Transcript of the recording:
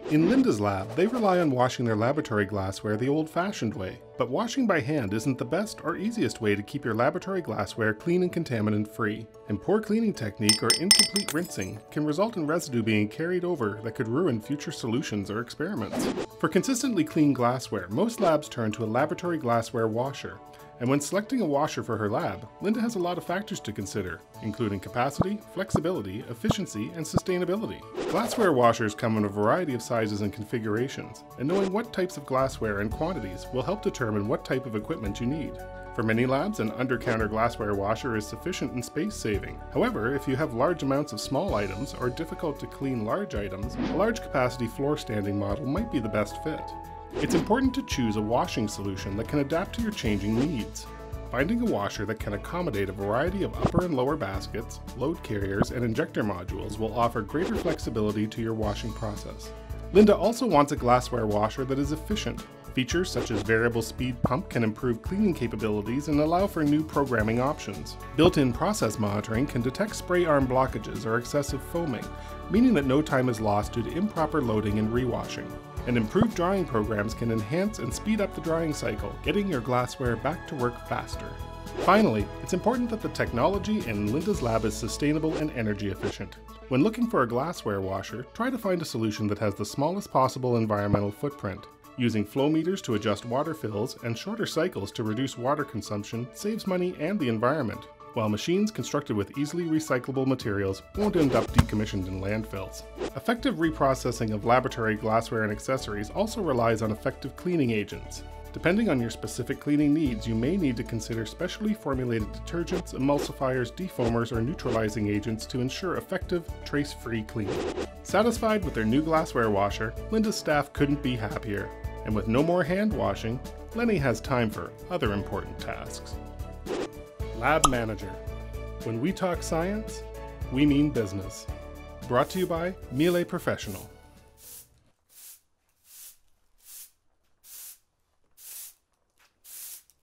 In Linda's lab, they rely on washing their laboratory glassware the old-fashioned way, but washing by hand isn't the best or easiest way to keep your laboratory glassware clean and contaminant-free. And poor cleaning technique or incomplete rinsing can result in residue being carried over that could ruin future solutions or experiments. For consistently clean glassware, most labs turn to a laboratory glassware washer. And when selecting a washer for her lab, Linda has a lot of factors to consider, including capacity, flexibility, efficiency, and sustainability. Glassware washers come in a variety of sizes and configurations, and knowing what types of glassware and quantities will help determine what type of equipment you need. For many labs, an under-counter glassware washer is sufficient and space-saving. However, if you have large amounts of small items or difficult to clean large items, a large capacity floor standing model might be the best fit. It's important to choose a washing solution that can adapt to your changing needs. Finding a washer that can accommodate a variety of upper and lower baskets, load carriers, and injector modules will offer greater flexibility to your washing process. Linda also wants a glassware washer that is efficient. Features such as variable speed pump can improve cleaning capabilities and allow for new programming options. Built-in process monitoring can detect spray arm blockages or excessive foaming, meaning that no time is lost due to improper loading and rewashing. And improved drying programs can enhance and speed up the drying cycle, getting your glassware back to work faster. Finally, it's important that the technology in Linda's lab is sustainable and energy efficient. When looking for a glassware washer, try to find a solution that has the smallest possible environmental footprint. Using flow meters to adjust water fills and shorter cycles to reduce water consumption saves money and the environment, while machines constructed with easily recyclable materials won't end up decommissioned in landfills. Effective reprocessing of laboratory glassware and accessories also relies on effective cleaning agents. Depending on your specific cleaning needs, you may need to consider specially formulated detergents, emulsifiers, defoamers, or neutralizing agents to ensure effective, trace-free cleaning. Satisfied with their new glassware washer, Linda's staff couldn't be happier. And with no more hand washing, Lenny has time for other important tasks. Lab Manager. When we talk science, we mean business. Brought to you by Miele Professional.